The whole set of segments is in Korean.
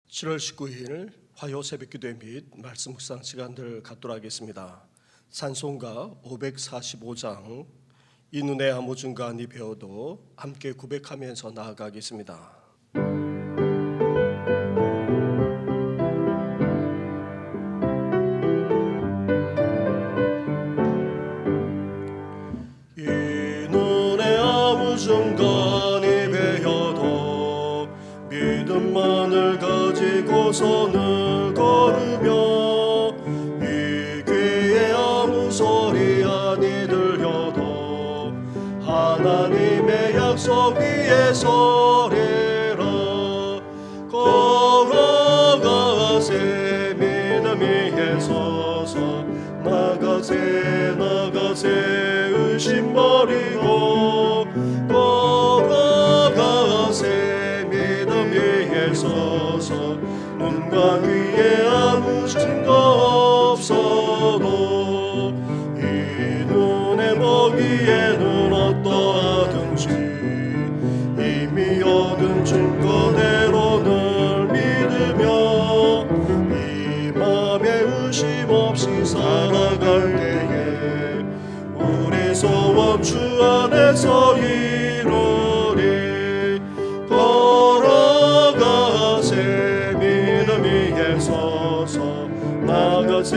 7월 19일 화요 새벽기도 및 말씀 묵상 시간들 갖도록 하겠습니다. 찬송가 545장 이 눈에 아무 증거아니 배워도 함께 고백하면서 나아가겠습니다. 이 눈에 아무 증거아니 배워도 믿음만을 가지고서는 걸으며 이 귀에 아무 소리 아니 들려도 하나님의 약속 위에 서리라. 걸어가세 믿음 위에 서서 나가세 의심 버리고 걸어가세 믿음 위에 서서 눈과 귀에 아무 증거 없어도 이 눈에 보기에는 어떠하든지 이미 얻은 증거대로를 믿으며 이 맘에 의심 없이 살아갈 때에 우리 소원 주 안에서 이루리. 걸어가세 믿음 위에 서서 나가세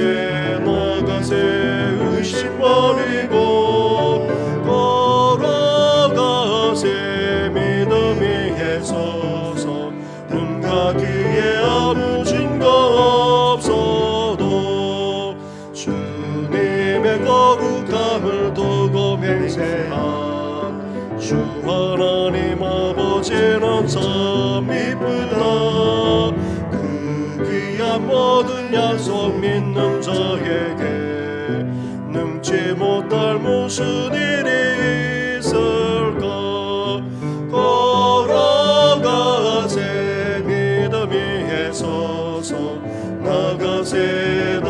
의심 버리고 걸어가세 믿음 위에 서서 눈과 귀에 아무 증거 없어도 주님의 거룩함을 두고 맹세한 주 하나님 아버지는 참 이쁘다. 그 귀한 모든 약속 믿는 자에게 능치 못할 무슨 일이 있을까. 걸어가세 믿음 위에 서서 나가세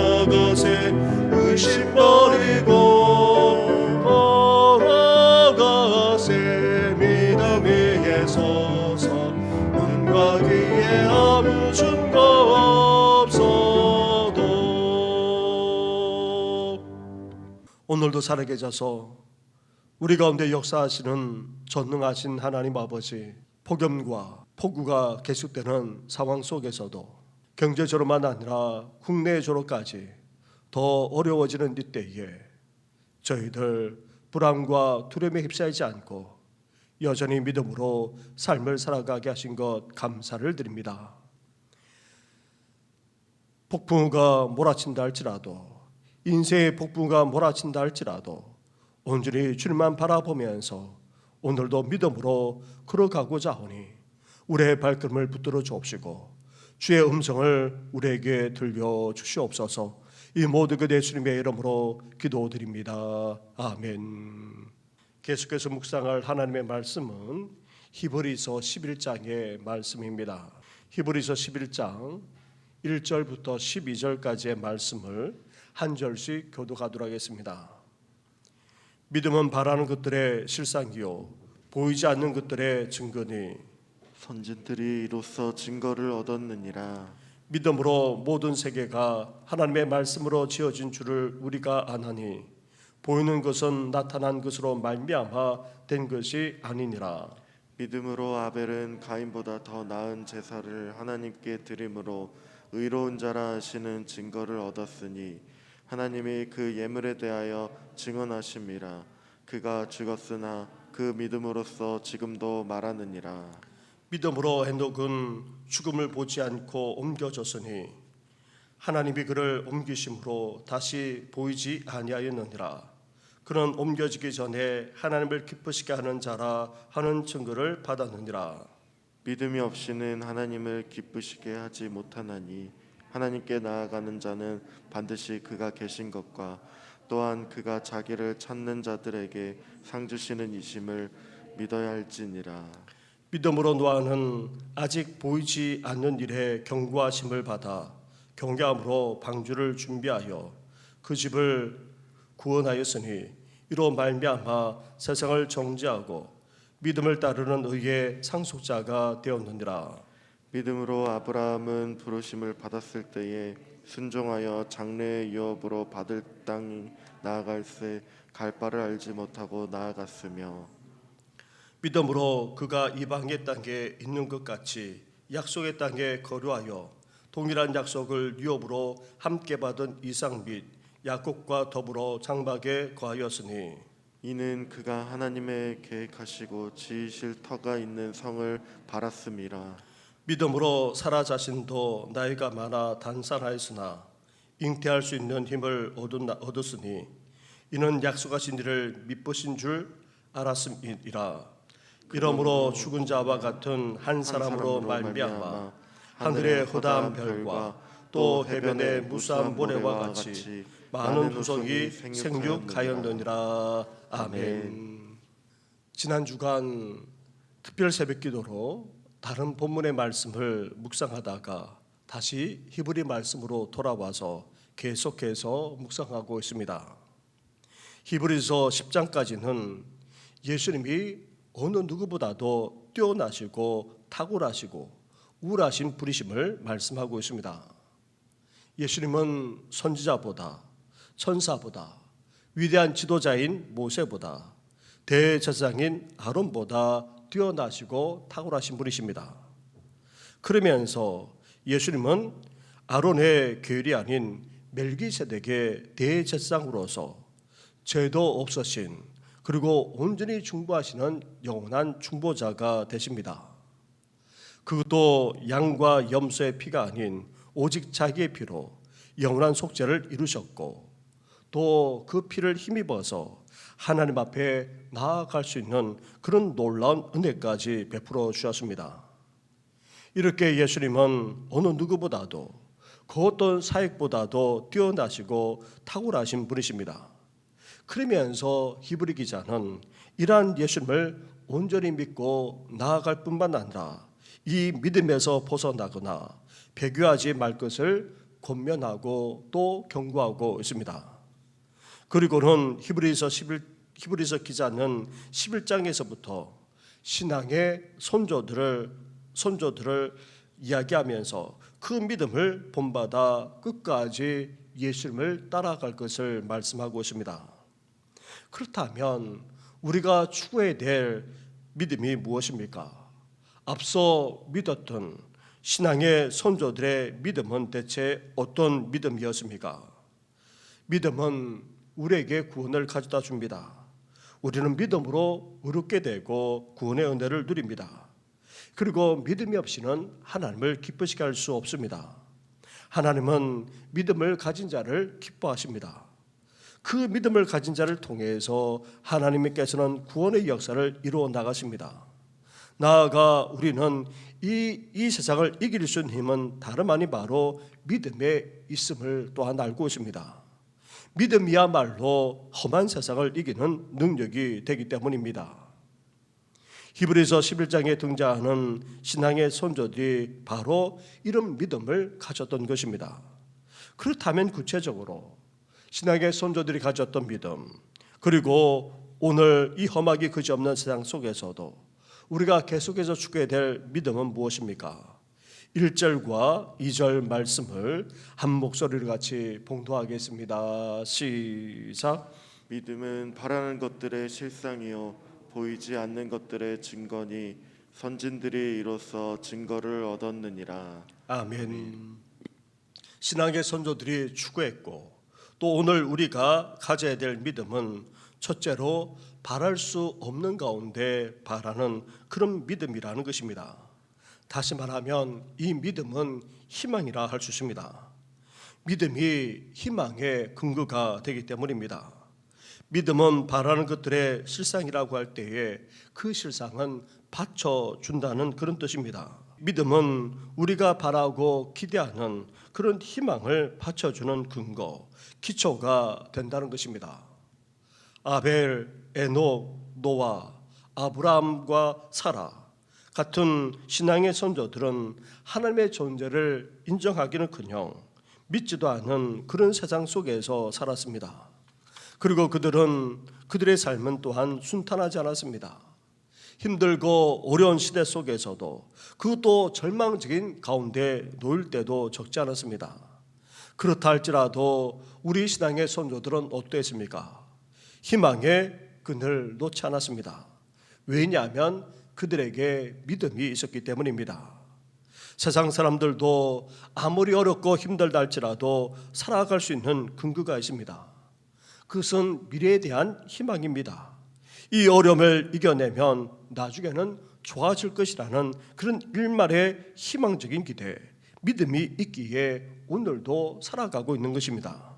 의심 버리고 걸어가세 믿음 위에 서서 눈과 귀에 아무 증거 없어도. 오늘도 살아계셔서 우리 가운데 역사하시는 전능하신 하나님 아버지, 폭염과 폭우가 계속되는 상황 속에서도 경제적으로만 아니라 국내적으로까지 더 어려워지는 이때에 저희들 불안과 두려움에 휩싸이지 않고 여전히 믿음으로 삶을 살아가게 하신 것 감사를 드립니다. 폭풍우가 몰아친다 할지라도, 인생의 폭풍우가 몰아친다 할지라도 온전히 주님만 바라보면서 오늘도 믿음으로 걸어가고자 하오니 우리의 발걸음을 붙들어 주옵시고 주의 음성을 우리에게 들려주시옵소서. 이 모든 것 예수님의 이름으로 기도드립니다. 아멘. 계속해서 묵상할 하나님의 말씀은 히브리서 11장의 말씀입니다. 히브리서 11장 1절부터 12절까지의 말씀을 한 절씩 교독하도록 하겠습니다. 믿음은 바라는 것들의 실상이요 보이지 않는 것들의 증거니 선진들이 이로써 증거를 얻었느니라. 믿음으로 모든 세계가 하나님의 말씀으로 지어진 줄을 우리가 아나니 보이는 것은 나타난 것으로 말미암아 된 것이 아니니라. 믿음으로 아벨은 가인보다 더 나은 제사를 하나님께 드림으로 의로운 자라 하시는 증거를 얻었으니 하나님이 그 예물에 대하여 증언하심이라. 그가 죽었으나 그 믿음으로써 지금도 말하느니라. 믿음으로 헤녹은 죽음을 보지 않고 옮겨졌으니 하나님이 그를 옮기심으로 다시 보이지 아니하였느니라. 그는 옮겨지기 전에 하나님을 기쁘시게 하는 자라 하는 증거를 받았느니라. 믿음이 없이는 하나님을 기쁘시게 하지 못하나니 하나님께 나아가는 자는 반드시 그가 계신 것과 또한 그가 자기를 찾는 자들에게 상 주시는 이심을 믿어야 할지니라. 믿음으로 노아는 아직 보이지 않는 일에 경고하심을 받아 경계함으로 방주를 준비하여 그 집을 구원하였으니 이로 말미암아 세상을 정죄하고 믿음을 따르는 의의 상속자가 되었느니라. 믿음으로 아브라함은 부르심을 받았을 때에 순종하여 장래의 유업으로 받을 땅이 나아갈새 갈 바를 알지 못하고 나아갔으며 믿음으로 그가 이방의 땅에 있는 것 같이 약속의 땅에 거류하여 동일한 약속을 유업으로 함께 받은 이삭 및 야곱과 더불어 장막에 거하였으니 이는 그가 하나님의 계획하시고 지으실 터가 있는 성을 바랐음이라. 믿음으로 사라 자신도 나이가 많아 단산하였으나 잉태할 수 있는 힘을 얻었으니 이는 약속하신 이를 미쁘신 줄 알았음이라. 이러므로 죽은 자와 같은 한 사람으로 말미암아 하늘의 허다한 별과 또 해변의 무수한 모래와 같이 많은 후손이 생육하였느니라. 아멘. 지난 주간 특별 새벽기도로 다른 본문의 말씀을 묵상하다가 다시 히브리 말씀으로 돌아와서 계속해서 묵상하고 있습니다. 히브리서 10장까지는 예수님이 어느 누구보다도 뛰어나시고 탁월하시고 우월하신 분이심을 말씀하고 있습니다. 예수님은 선지자보다, 천사보다, 위대한 지도자인 모세보다, 대제사장인 아론보다 뛰어나시고 탁월하신 분이십니다. 그러면서 예수님은 아론의 계율이 아닌 멜기세덱의 대제사장으로서 죄도 없으신 그리고 온전히 중보하시는 영원한 중보자가 되십니다. 그것도 양과 염소의 피가 아닌 오직 자기의 피로 영원한 속죄를 이루셨고 또 그 피를 힘입어서 하나님 앞에 나아갈 수 있는 그런 놀라운 은혜까지 베풀어 주셨습니다. 이렇게 예수님은 어느 누구보다도 그 어떤 사역보다도 뛰어나시고 탁월하신 분이십니다. 그러면서 히브리 기자는 이러한 예수님을 온전히 믿고 나아갈 뿐만 아니라 이 믿음에서 벗어나거나 배교하지 말 것을 권면하고 또 경고하고 있습니다. 그리고는 히브리서 기자는 11장에서부터 신앙의 선조들을 이야기하면서 그 믿음을 본받아 끝까지 예수님을 따라갈 것을 말씀하고 있습니다. 그렇다면 우리가 추구해야 될 믿음이 무엇입니까? 앞서 믿었던 신앙의 선조들의 믿음은 대체 어떤 믿음이었습니까? 믿음은 우리에게 구원을 가져다 줍니다. 우리는 믿음으로 의롭게 되고 구원의 은혜를 누립니다. 그리고 믿음이 없이는 하나님을 기쁘시게 할 수 없습니다. 하나님은 믿음을 가진 자를 기뻐하십니다. 그 믿음을 가진 자를 통해서 하나님께서는 구원의 역사를 이루어 나가십니다. 나아가 우리는 이 세상을 이길 수 있는 힘은 다름 아니 바로 믿음에 있음을 또한 알고 있습니다. 믿음이야말로 험한 세상을 이기는 능력이 되기 때문입니다. 히브리서 11장에 등장하는 신앙의 선조들이 바로 이런 믿음을 가졌던 것입니다. 그렇다면 구체적으로 신앙의 선조들이 가졌던 믿음, 그리고 오늘 이 험하기 그지없는 세상 속에서도 우리가 계속해서 추구해야 될 믿음은 무엇입니까? 1절과 2절 말씀을 한 목소리로 같이 봉독하겠습니다. 시작. 믿음은 바라는 것들의 실상이요 보이지 않는 것들의 증거니 선진들이 이로써 증거를 얻었느니라. 아멘. 신앙의 선조들이 추구했고 또 오늘 우리가 가져야 될 믿음은 첫째로 바랄 수 없는 가운데 바라는 그런 믿음이라는 것입니다. 다시 말하면 이 믿음은 희망이라 할 수 있습니다. 믿음이 희망의 근거가 되기 때문입니다. 믿음은 바라는 것들의 실상이라고 할 때에 그 실상은 받쳐준다는 그런 뜻입니다. 믿음은 우리가 바라고 기대하는 그런 희망을 받쳐주는 근거, 기초가 된다는 것입니다. 아벨, 에녹, 노아, 아브라함과 사라 같은 신앙의 선조들은 하나님의 존재를 인정하기는커녕 믿지도 않은 그런 세상 속에서 살았습니다. 그리고 그들의 삶은 또한 순탄하지 않았습니다. 힘들고 어려운 시대 속에서도 그것도 절망적인 가운데 놓일 때도 적지 않았습니다. 그렇다 할지라도 우리 신앙의 선조들은 어떠했습니까? 희망의 그늘 놓지 않았습니다. 왜냐하면 그들에게 믿음이 있었기 때문입니다. 세상 사람들도 아무리 어렵고 힘들다 할지라도 살아갈 수 있는 근거가 있습니다. 그것은 미래에 대한 희망입니다. 이 어려움을 이겨내면 나중에는 좋아질 것이라는 그런 일말의 희망적인 기대, 믿음이 있기에 오늘도 살아가고 있는 것입니다.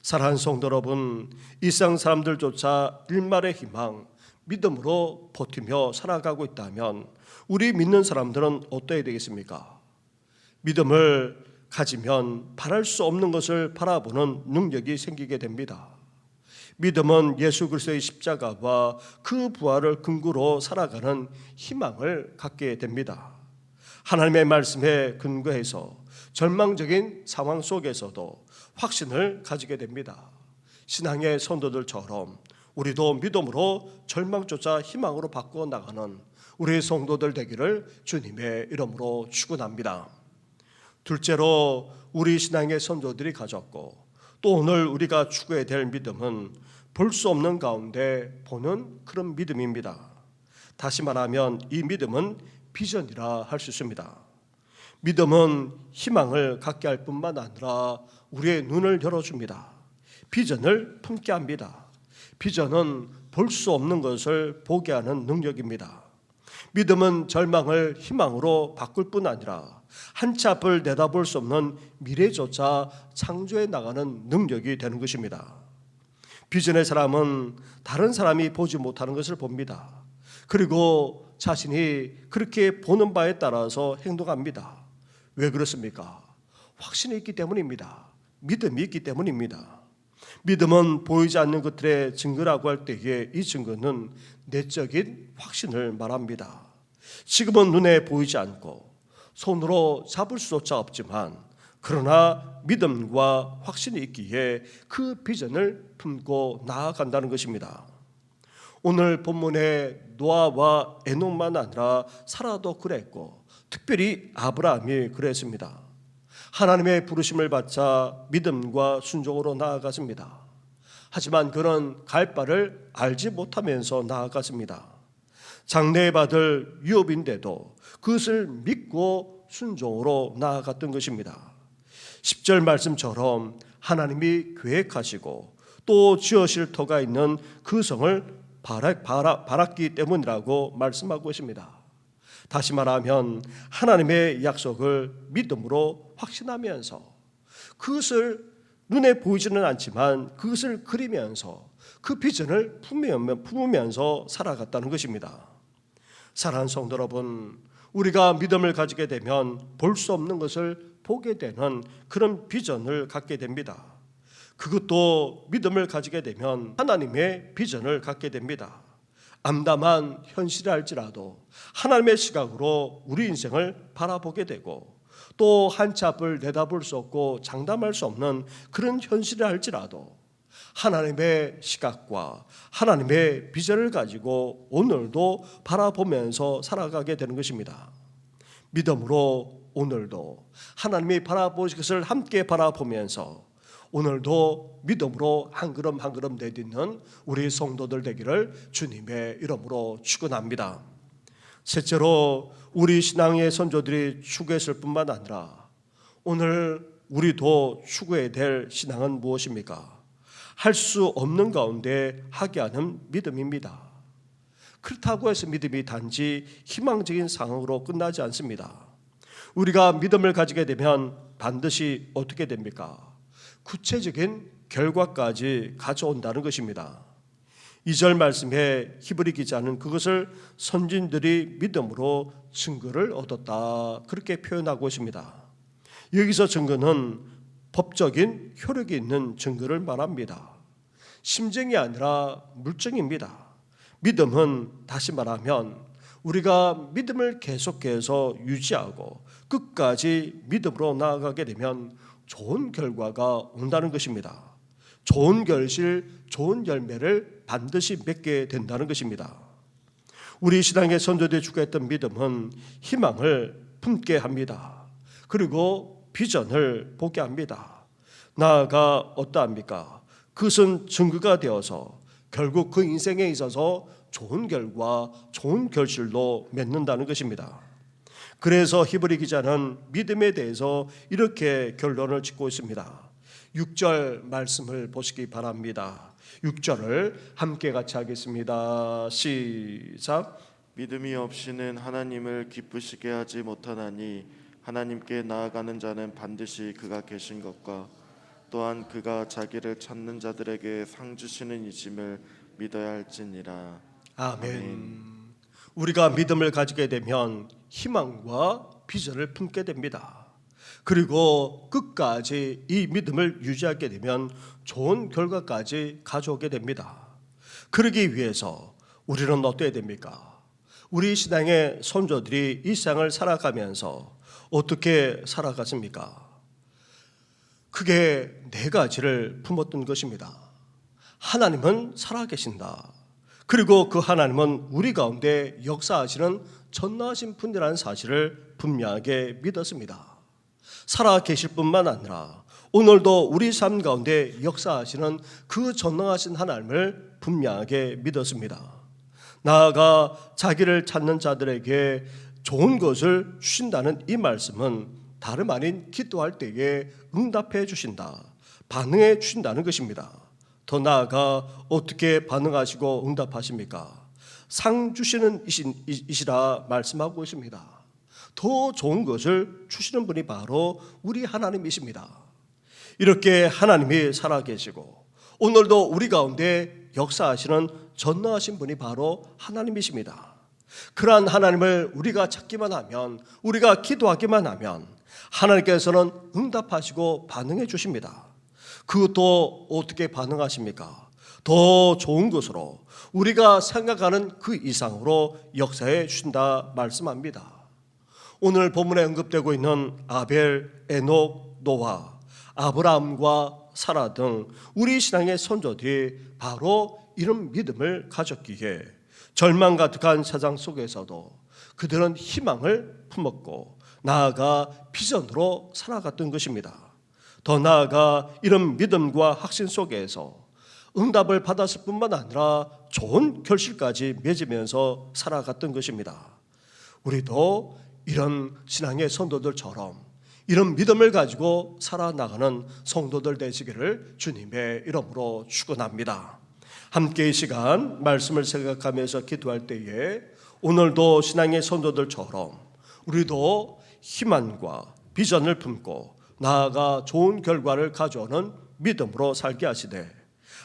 사랑하는 성도 여러분, 일상 사람들조차 일말의 희망, 믿음으로 버티며 살아가고 있다면 우리 믿는 사람들은 어떠해야 되겠습니까? 믿음을 가지면 바랄 수 없는 것을 바라보는 능력이 생기게 됩니다. 믿음은 예수 그리스도의 십자가와 그 부활을 근거로 살아가는 희망을 갖게 됩니다. 하나님의 말씀에 근거해서 절망적인 상황 속에서도 확신을 가지게 됩니다. 신앙의 선도들처럼 우리도 믿음으로 절망조차 희망으로 바꾸어 나가는 우리 성도들 되기를 주님의 이름으로 축원합니다. 둘째로 우리 신앙의 선조들이 가졌고 또 오늘 우리가 추구해야 될 믿음은 볼 수 없는 가운데 보는 그런 믿음입니다. 다시 말하면 이 믿음은 비전이라 할 수 있습니다. 믿음은 희망을 갖게 할 뿐만 아니라 우리의 눈을 열어줍니다. 비전을 품게 합니다. 비전은 볼 수 없는 것을 보게 하는 능력입니다. 믿음은 절망을 희망으로 바꿀 뿐 아니라 한치 앞을 내다볼 수 없는 미래조차 창조해 나가는 능력이 되는 것입니다. 비전의 사람은 다른 사람이 보지 못하는 것을 봅니다. 그리고 자신이 그렇게 보는 바에 따라서 행동합니다. 왜 그렇습니까? 확신이 있기 때문입니다. 믿음이 있기 때문입니다. 믿음은 보이지 않는 것들의 증거라고 할 때에 이 증거는 내적인 확신을 말합니다. 지금은 눈에 보이지 않고 손으로 잡을 수조차 없지만 그러나 믿음과 확신이 있기에 그 비전을 품고 나아간다는 것입니다. 오늘 본문의 노아와 에녹만 아니라 사라도 그랬고 특별히 아브라함이 그랬습니다. 하나님의 부르심을 받자 믿음과 순종으로 나아갔습니다. 하지만 그는 갈 바를 알지 못하면서 나아갔습니다. 장래받을 유업인데도 그것을 믿고 순종으로 나아갔던 것입니다. 10절 말씀처럼 하나님이 계획하시고 또 지으실 터가 있는 그 성을 바랐기 때문이라고 말씀하고 있습니다. 다시 말하면 하나님의 약속을 믿음으로 확신하면서 그것을 눈에 보이지는 않지만 그것을 그리면서 그 비전을 품으면서 살아갔다는 것입니다. 사랑하는 성도 여러분, 우리가 믿음을 가지게 되면 볼 수 없는 것을 보게 되는 그런 비전을 갖게 됩니다. 그것도 믿음을 가지게 되면 하나님의 비전을 갖게 됩니다. 암담한 현실이 할지라도 하나님의 시각으로 우리 인생을 바라보게 되고 또 한치 앞을 내다볼 수 없고 장담할 수 없는 그런 현실이 할지라도 하나님의 시각과 하나님의 비전을 가지고 오늘도 바라보면서 살아가게 되는 것입니다. 믿음으로 오늘도 하나님이 바라보실 것을 함께 바라보면서 오늘도 믿음으로 한 걸음 한 걸음 내딛는 우리 성도들 되기를 주님의 이름으로 축원합니다. 셋째로 우리 신앙의 선조들이 추구했을 뿐만 아니라 오늘 우리도 추구해야 될 신앙은 무엇입니까? 할 수 없는 가운데 하게 하는 믿음입니다. 그렇다고 해서 믿음이 단지 희망적인 상황으로 끝나지 않습니다. 우리가 믿음을 가지게 되면 반드시 어떻게 됩니까? 구체적인 결과까지 가져온다는 것입니다. 2절 말씀에 히브리 기자는 그것을 선진들이 믿음으로 증거를 얻었다 그렇게 표현하고 있습니다. 여기서 증거는 법적인 효력이 있는 증거를 말합니다. 심정이 아니라 물증입니다. 믿음은 다시 말하면 우리가 믿음을 계속해서 유지하고 끝까지 믿음으로 나아가게 되면 좋은 결과가 온다는 것입니다. 좋은 결실, 좋은 열매를 반드시 맺게 된다는 것입니다. 우리 신앙의 선조들이 추구했던 믿음은 희망을 품게 합니다. 그리고 비전을 보게 합니다. 나아가 어떠합니까? 그것은 증거가 되어서 결국 그 인생에 있어서 좋은 결과, 좋은 결실로 맺는다는 것입니다. 그래서 히브리 기자는 믿음에 대해서 이렇게 결론을 짓고 있습니다. 6절 말씀을 보시기 바랍니다. 6절을 함께 같이 하겠습니다. 시작. 믿음이 없이는 하나님을 기쁘시게 하지 못하나니 하나님께 나아가는 자는 반드시 그가 계신 것과 또한 그가 자기를 찾는 자들에게 상 주시는 이심을 믿어야 할지니라. 아멘. 우리가 믿음을 가지게 되면 희망과 비전을 품게 됩니다. 그리고 끝까지 이 믿음을 유지하게 되면 좋은 결과까지 가져오게 됩니다. 그러기 위해서 우리는 어떻게 됩니까? 우리 신앙의 선조들이 이 세상을 살아가면서 어떻게 살아갔습니까? 크게 네 가지를 품었던 것입니다. 하나님은 살아계신다. 그리고 그 하나님은 우리 가운데 역사하시는 전능하신 분이라는 사실을 분명하게 믿었습니다. 살아계실 뿐만 아니라 오늘도 우리 삶 가운데 역사하시는 그 전능하신 하나님을 분명하게 믿었습니다. 나아가 자기를 찾는 자들에게 좋은 것을 주신다는 이 말씀은 다름 아닌 기도할 때에 응답해 주신다, 반응해 주신다는 것입니다. 더 나아가 어떻게 반응하시고 응답하십니까? 상 주시는 이시라 말씀하고 있습니다. 더 좋은 것을 주시는 분이 바로 우리 하나님이십니다. 이렇게 하나님이 살아계시고 오늘도 우리 가운데 역사하시는 전능하신 분이 바로 하나님이십니다. 그러한 하나님을 우리가 찾기만 하면, 우리가 기도하기만 하면 하나님께서는 응답하시고 반응해 주십니다. 그것도 어떻게 반응하십니까? 더 좋은 것으로, 우리가 생각하는 그 이상으로 역사해 주신다 말씀합니다. 오늘 본문에 언급되고 있는 아벨, 에녹, 노아, 아브라함과 사라 등 우리 신앙의 선조들이 바로 이런 믿음을 가졌기에 절망 가득한 세상 속에서도 그들은 희망을 품었고 나아가 비전으로 살아갔던 것입니다. 더 나아가 이런 믿음과 확신 속에서 응답을 받았을 뿐만 아니라 좋은 결실까지 맺으면서 살아갔던 것입니다. 우리도 이런 신앙의 선도들처럼 이런 믿음을 가지고 살아나가는 성도들 되시기를 주님의 이름으로 축원합니다. 함께 이 시간 말씀을 생각하면서 기도할 때에 오늘도 신앙의 선도들처럼 우리도 희망과 비전을 품고 나아가 좋은 결과를 가져오는 믿음으로 살게 하시되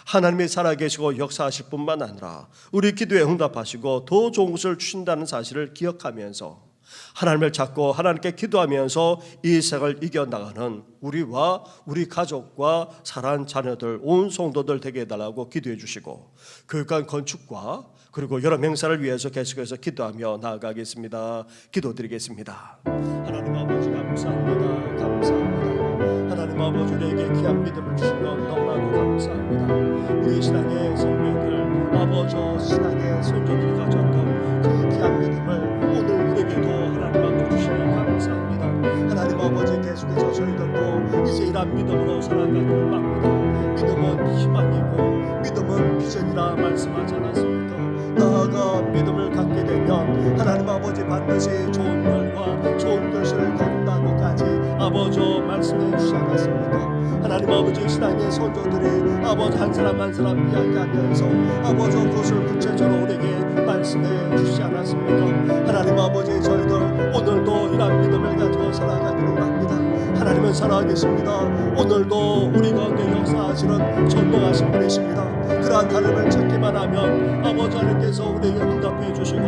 하나님이 살아계시고 역사하실 뿐만 아니라 우리 기도에 응답하시고 더 좋은 것을 주신다는 사실을 기억하면서 하나님을 찾고 하나님께 기도하면서 이 세상을 이겨나가는 우리와 우리 가족과 사랑하는 자녀들, 온 성도들 되게 해달라고 기도해 주시고 교육관 건축과 그리고 여러 행사를 위해서 계속해서 기도하며 나아가겠습니다. 기도드리겠습니다. 하나님 아버지 감사합니다. 감사합니다. 하나님 아버지 우리에게 귀한 믿음을 주신 것 너무나도 감사합니다. 우리 신앙의 선배들, 아버지 신앙의 선조들이 가졌던 그 귀한 믿음을 오늘 우리에게도 하나님 아버지 주시니 감사합니다. 하나님 아버지 계속해서 저희들도 이제 이런 믿음으로 살아가기를 바랍니다. 믿음은 희망이고 믿음은 비전이라 말씀하지 않았습니까? 나아가 믿음을 갖게 되면 하나님 아버지 반드시 좋은 결과 좋은 결실을 거둔다고까지 아버지 말씀해 주시지 않았습니까? 하나님 아버지 신앙의 선조들이 아버지 한 사람 한 사람 이야기하면서 아버지 그것을 구체적으로 우리에게 말씀해 주시지 않았습니까? 하나님 아버지 저희들 오늘도 이런 믿음을 가지고 살아가기를 합니다. 하나님은 살아계십니다. 오늘도 우리 가운데 역사하시는 전능하신 분이십니다. 그러한 하나님을 찾기만 하면 아버지 하나님께서 우리에게 응답해 주시고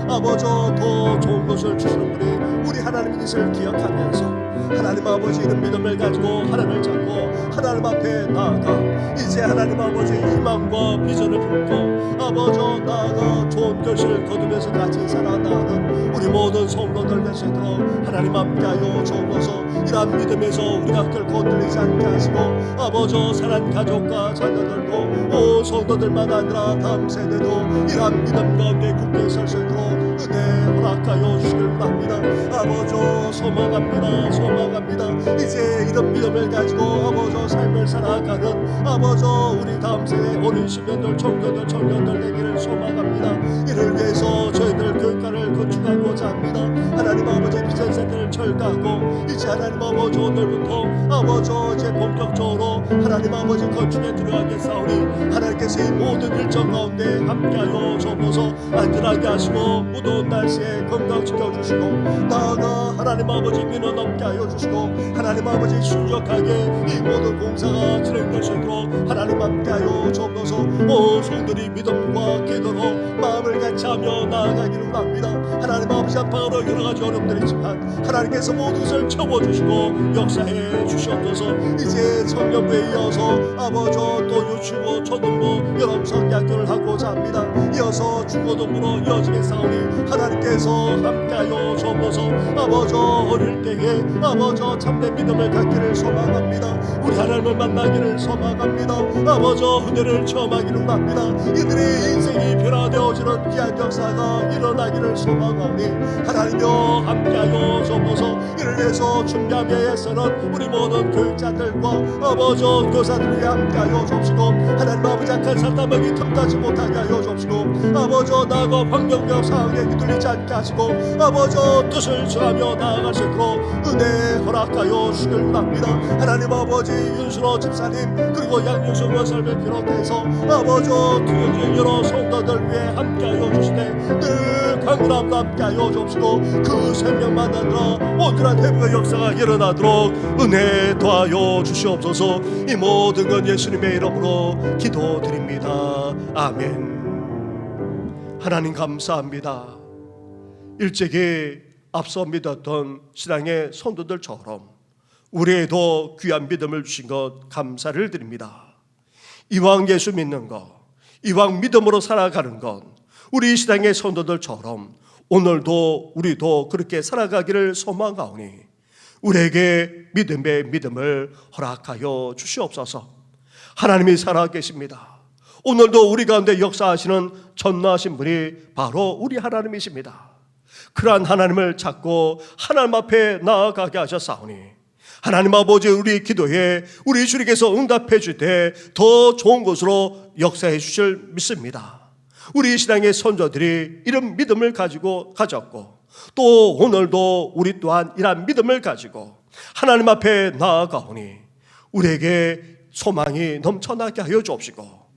아버지 더 좋은 것을 주시는 분이 우리 하나님인 것을 기억하면서 하나님 아버지 이런 믿음을 가지고 하나님을 찾고 하나님 앞에 나아가 이제 하나님 아버지 희망과 비전을 품고 아버지 나아가 좋은 결실을 거두면서 같이 살아나가는 우리 모든 성도들 되시도록 하나님 함께하여 주옵소서. 이러한 믿음에서 우리가 결코 흔들리지 않게 하시고 아버지 사랑 가족과 자녀들도 온 성도들만 아니라 다음 세대도 이러한 믿음 가운데 굳게 설 수 있도록 은혜 허락하여 주시길 바랍니다. 아버지 소망합니다. 소망합니다. 이제 이런 믿음을 가지고 아버지 삶을 살아가는 아버지 우리 다음 세대 어린 시민들 청년들 청년들 되기를 소망합니다. 이를 위해서 저희들 교육관을 건축하고자 합니다. 하나님 아버지 비전 세대를 철거하고 이제 하나님 아버지 오늘부터 아버지 이제 본격적으로 하나님 아버지 건축에 들어가겠사오니 하나님께서 이 모든 일정 가운데 함께하여 주옵소서. 안전하게 하시고 무더운 날씨에 건강 지켜주시고 나아가 하나님 아버지 민원 넘게 하여 주시고 하나님 아버지 순적하게 이 모든 공사가 진행될 수 있도록 하나님 함께하여 주옵소서. 온 성들이 믿음과 기도로 마음을 같이하며 나아가기를 합니다. 하나님 아버지 한방으로 여러가지 어려움들이 있지만 하나님께서 모든 것을 채워주시고 역사해 주시옵소서. 이제 청년부에 이어서 아버지 또 유치부 초등부 여러 성대학교를 하고자 합니다. 이어서 중고등부로 이어지겠사오니 하나님께서 함께하여 주옵소서. 아버지 어릴 때에 아버지 참된 믿음을 갖기를 소망합니다. 우리 하나님을 만나기를 소망합니다. 아버지 은혜를 체험하기를 합니다. 이들의 인생이 변화되어지는 귀한 역사가 일어나기를 소망하오니 하나님여 함께하여 주옵소서. 이를 위해서 준비하며 애쓰는 우리 모든 교육자들과 아버지 교사들을 위해 함께하여 주옵시고 하나님 아버지 악한 사람에게 틈타지 못하게 하여 주옵시고 아버지 나아가 환경적 상황에 휘둘리지 않게 하시고 아버지 뜻을 정하며 나아갈 수 있도록 은혜 허락하여 주시길 바랍니다. 하나님 아버지 윤순호 집사님 그리고 양육성 원사님을 비롯해서 아버지 투영진 여러 성도들 위해 함께하여 주시되 늘 강건함도 함께하여 주옵시고 그 생명만 아니라 온전한 회복의 역사가 일어나도록 은혜 더하여 주시옵소서. 이 모든 건 예수님의 이름으로 기도드립니다. 아멘. 하나님 감사합니다. 일찍이 앞서 믿었던 신앙의 성도들처럼 우리에도 귀한 믿음을 주신 것 감사를 드립니다. 이왕 예수 믿는 것, 이왕 믿음으로 살아가는 것, 우리 신앙의 성도들처럼 오늘도 우리도 그렇게 살아가기를 소망하오니 우리에게 믿음의 믿음을 허락하여 주시옵소서. 하나님이 살아계십니다. 오늘도 우리 가운데 역사하시는 전능하신 분이 바로 우리 하나님이십니다. 그러한 하나님을 찾고 하나님 앞에 나아가게 하셨사오니 하나님 아버지 우리 기도에 우리 주님께서 응답해 줄 때 더 좋은 것으로 역사해 주실 믿습니다. 우리 신앙의 선조들이 이런 믿음을 가지고 가졌고 또 오늘도 우리 또한 이러한 믿음을 가지고 하나님 앞에 나아가오니 우리에게 소망이 넘쳐나게 하여 주옵시고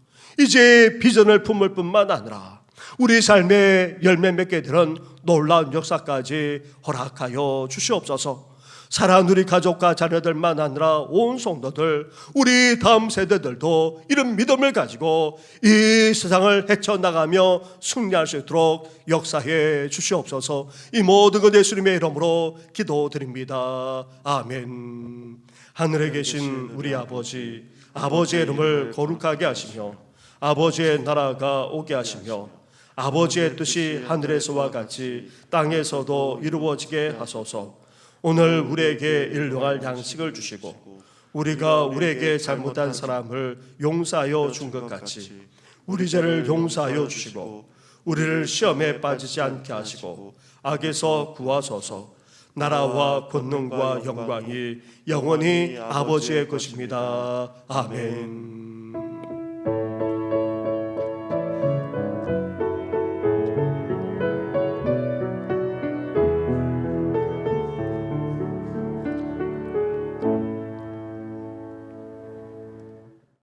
이제 비전을 품을 뿐만 아니라 우리 삶의 열매 맺게 되는 놀라운 역사까지 허락하여 주시옵소서. 사랑하는 우리 가족과 자녀들만 아니라 온 성도들 우리 다음 세대들도 이런 믿음을 가지고 이 세상을 헤쳐나가며 승리할 수 있도록 역사해 주시옵소서. 이 모든 것 예수님의 이름으로 기도드립니다. 아멘. 하늘에 계신 우리 아버지, 아버지의 이름을 거룩하게 하시며 아버지의 나라가 오게 하시며 아버지의 뜻이 하늘에서와 같이 땅에서도 이루어지게 하소서. 오늘 우리에게 일용할 양식을 주시고 우리가 우리에게 잘못한 사람을 용서하여 준 것 같이 우리 죄를 용서하여 주시고 우리를 시험에 빠지지 않게 하시고 악에서 구하소서. 나라와 권능과 영광이 영원히 아버지의 것입니다. 아멘.